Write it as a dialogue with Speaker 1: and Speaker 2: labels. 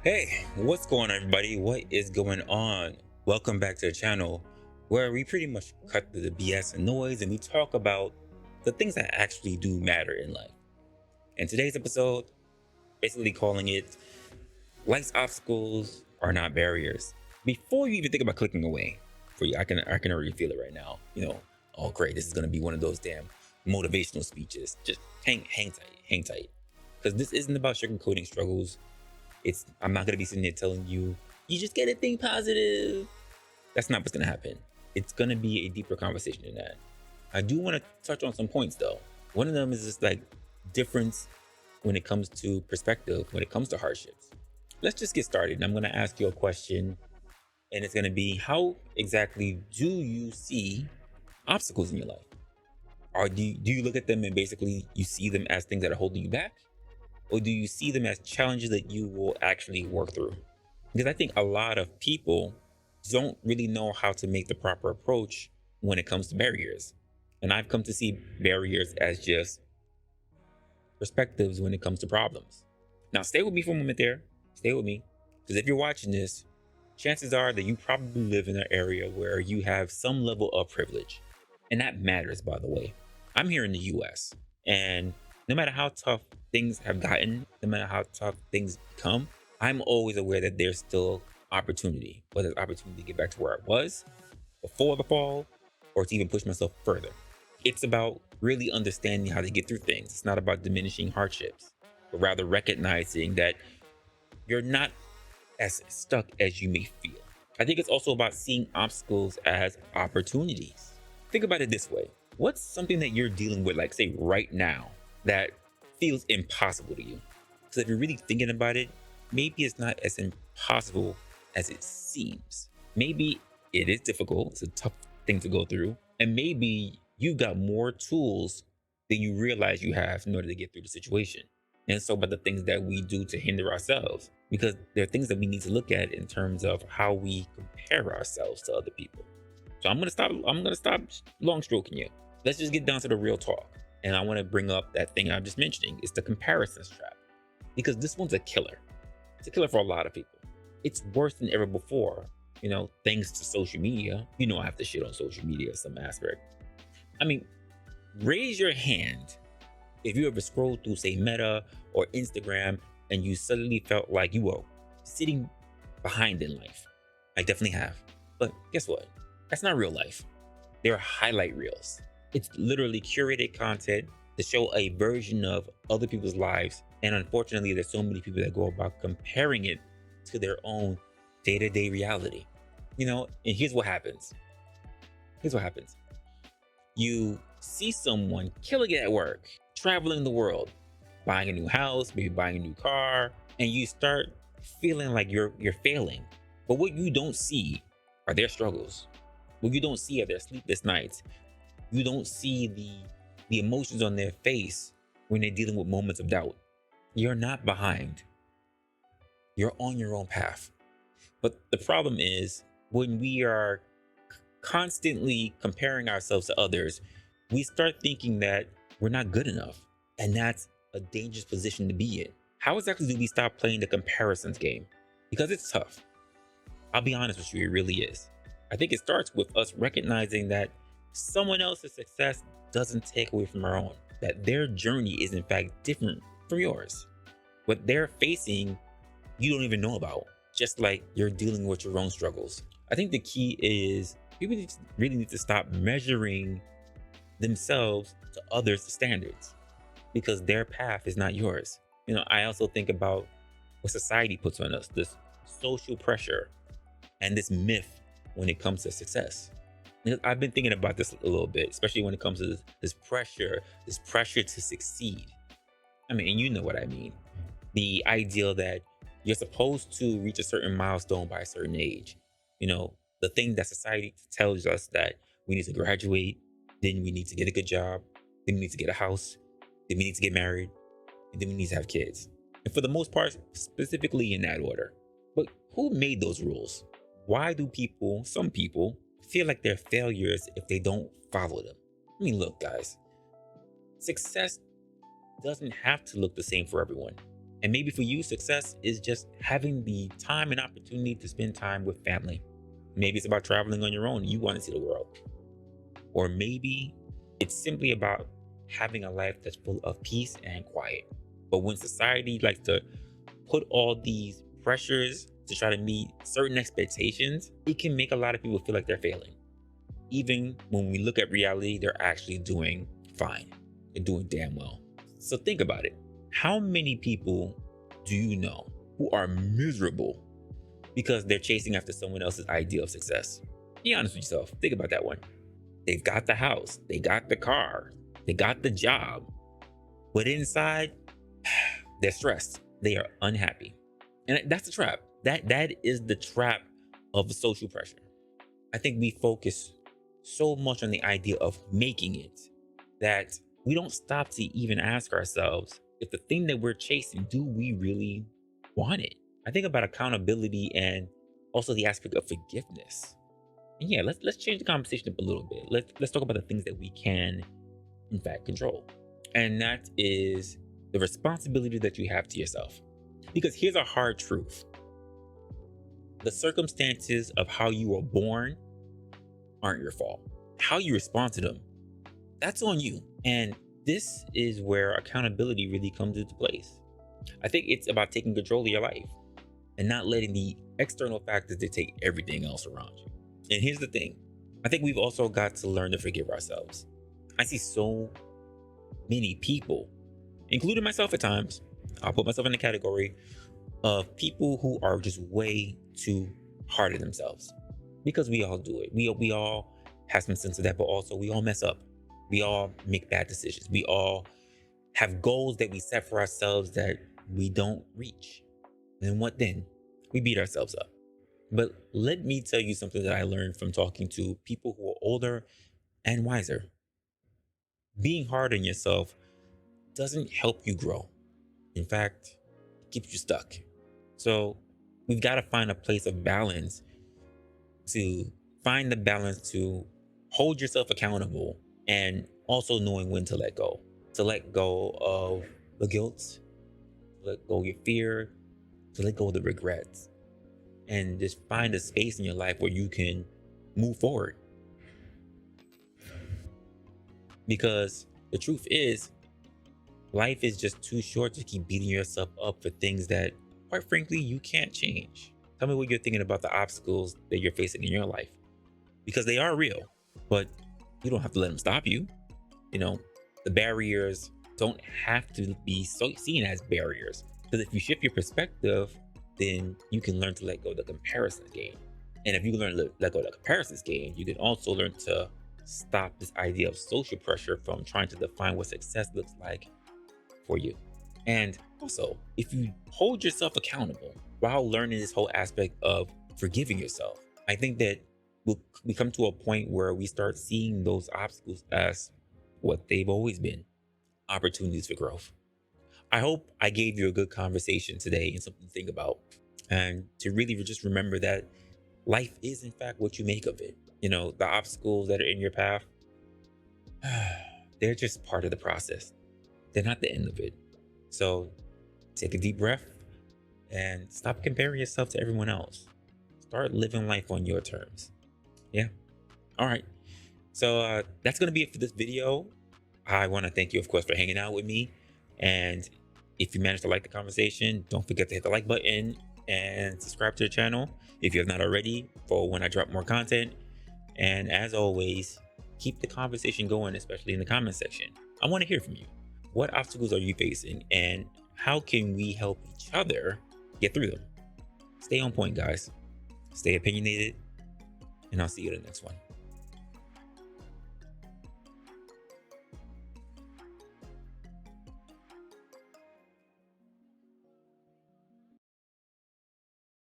Speaker 1: Hey, what's going on, everybody? What is going on? Welcome back to the channel where we pretty much cut through the BS and noise and we talk about the things that actually do matter in life. And today's episode, basically calling it Life's Obstacles Are Not Barriers. Before you even think about clicking away, for you, I can already feel it right now. Oh great, this is gonna be one of those damn motivational speeches. Just hang tight. Because this isn't about sugarcoating struggles. I'm not gonna be sitting there telling you just gotta think positive. That's not what's gonna happen. It's gonna be a deeper conversation than that. I do want to touch on some points though. One of them is just like difference when it comes to perspective, when it comes to hardships. Let's just get started. And I'm gonna ask you a question, and it's gonna be how exactly do you see obstacles in your life? Or do you look at them and basically you see them as things that are holding you back? Or do you see them as challenges that you will actually work through? Because I think a lot of people don't really know how to make the proper approach when it comes to barriers. And I've come to see barriers as just perspectives when it comes to problems. Now, stay with me for a moment there. Stay with me. Because if you're watching this, chances are that you probably live in an area where you have some level of privilege. And that matters, by the way. I'm here in the US, and no matter how tough things have gotten, no matter how tough things become, I'm always aware that there's still opportunity, whether it's opportunity to get back to where I was before the fall or to even push myself further. It's about really understanding how to get through things. It's not about diminishing hardships, but rather recognizing that you're not as stuck as you may feel. I think it's also about seeing obstacles as opportunities. Think about it this way. What's something that you're dealing with, like say right now, that feels impossible to you? Because if you're really thinking about it, maybe it's not as impossible as it seems. Maybe it is difficult. It's a tough thing to go through. And maybe you got more tools than you realize you have in order to get through the situation. And so about the things that we do to hinder ourselves, because there are things that we need to look at in terms of how we compare ourselves to other people. So I'm gonna stop long stroking you. Let's just get down to the real talk. And I want to bring up that thing I'm just mentioning. It's the comparisons trap. Because this one's a killer. It's a killer for a lot of people. It's worse than ever before, thanks to social media. I have to shit on social media some aspect. I mean, raise your hand if you ever scrolled through, say, Meta or Instagram, and you suddenly felt like you were sitting behind in life. I definitely have. But guess what? That's not real life. They're highlight reels. It's literally curated content to show a version of other people's lives. And unfortunately, there's so many people that go about comparing it to their own day-to-day reality. And here's what happens. Here's what happens. You see someone killing it at work, traveling the world, buying a new house, maybe buying a new car, and you start feeling like you're failing. But what you don't see are their struggles. What you don't see are their sleepless nights. You don't see the emotions on their face when they're dealing with moments of doubt. You're not behind. You're on your own path. But the problem is when we are constantly comparing ourselves to others, we start thinking that we're not good enough. And that's a dangerous position to be in. How exactly do we stop playing the comparisons game? Because it's tough. I'll be honest with you, it really is. I think it starts with us recognizing that someone else's success doesn't take away from our own, that their journey is in fact different from yours. What they're facing, you don't even know about, just like you're dealing with your own struggles. I think the key is people really need to stop measuring themselves to others' standards because their path is not yours. I also think about what society puts on us, this social pressure and this myth when it comes to success. Because I've been thinking about this a little bit, especially when it comes to this pressure to succeed. I mean, and you know what I mean. The ideal that you're supposed to reach a certain milestone by a certain age. The thing that society tells us that we need to graduate, then we need to get a good job, then we need to get a house, then we need to get married, and then we need to have kids. And for the most part, specifically in that order. But who made those rules? Why do some people, feel like they're failures if they don't follow them? I mean, look, guys, success doesn't have to look the same for everyone. And maybe for you, success is just having the time and opportunity to spend time with family. Maybe it's about traveling on your own. You want to see the world. Or maybe it's simply about having a life that's full of peace and quiet. But when society likes to put all these pressures to try to meet certain expectations, it can make a lot of people feel like they're failing. Even when we look at reality, they're actually doing fine. They're doing damn well. So think about it. How many people do you know who are miserable because they're chasing after someone else's idea of success? Be honest with yourself. Think about that one. They've got the house, they got the car, they got the job, but inside, they're stressed. They are unhappy. And that's the trap. That is the trap of social pressure. I think we focus so much on the idea of making it that we don't stop to even ask ourselves if the thing that we're chasing, do we really want it? I think about accountability and also the aspect of forgiveness. And yeah, let's change the conversation up a little bit. Let's talk about the things that we can in fact control. And that is the responsibility that you have to yourself. Because here's a hard truth. The circumstances of how you were born aren't your fault. How you respond to them, that's on you. And this is where accountability really comes into place. I think it's about taking control of your life and not letting the external factors dictate everything else around you. And here's the thing. I think we've also got to learn to forgive ourselves. I see so many people, including myself at times, I'll put myself in the category of people who are just way too hard on themselves. Because we all do it. We all have some sense of that, but also we all mess up. We all make bad decisions. We all have goals that we set for ourselves that we don't reach. And what then? We beat ourselves up. But let me tell you something that I learned from talking to people who are older and wiser. Being hard on yourself doesn't help you grow. In fact, it keeps you stuck. So we've got to find a place of balance, to find the balance to hold yourself accountable and also knowing when to let go. To let go of the guilt, to let go of your fear, to let go of the regrets, and just find a space in your life where you can move forward. Because the truth is, life is just too short to keep beating yourself up for things that, quite frankly, you can't change. Tell me what you're thinking about the obstacles that you're facing in your life, because they are real, but you don't have to let them stop you. You know, the barriers don't have to be so seen as barriers, because if you shift your perspective, then you can learn to let go of the comparison game. And if you learn to let go of the comparison game, you can also learn to stop this idea of social pressure from trying to define what success looks like for you. And also, if you hold yourself accountable while learning this whole aspect of forgiving yourself, I think that we come to a point where we start seeing those obstacles as what they've always been, opportunities for growth. I hope I gave you a good conversation today and something to think about, and to really just remember that life is in fact what you make of it. You know, the obstacles that are in your path, they're just part of the process. They're not the end of it. So take a deep breath and stop comparing yourself to everyone else. Start living life on your terms. Yeah. All right. So that's going to be it for this video. I want to thank you, of course, for hanging out with me. And if you managed to like the conversation, don't forget to hit the like button and subscribe to the channel if you have not already, for when I drop more content. And as always, keep the conversation going, especially in the comment section. I want to hear from you. What obstacles are you facing, and how can we help each other get through them? Stay on point, guys. Stay opinionated, and I'll see you in the next one.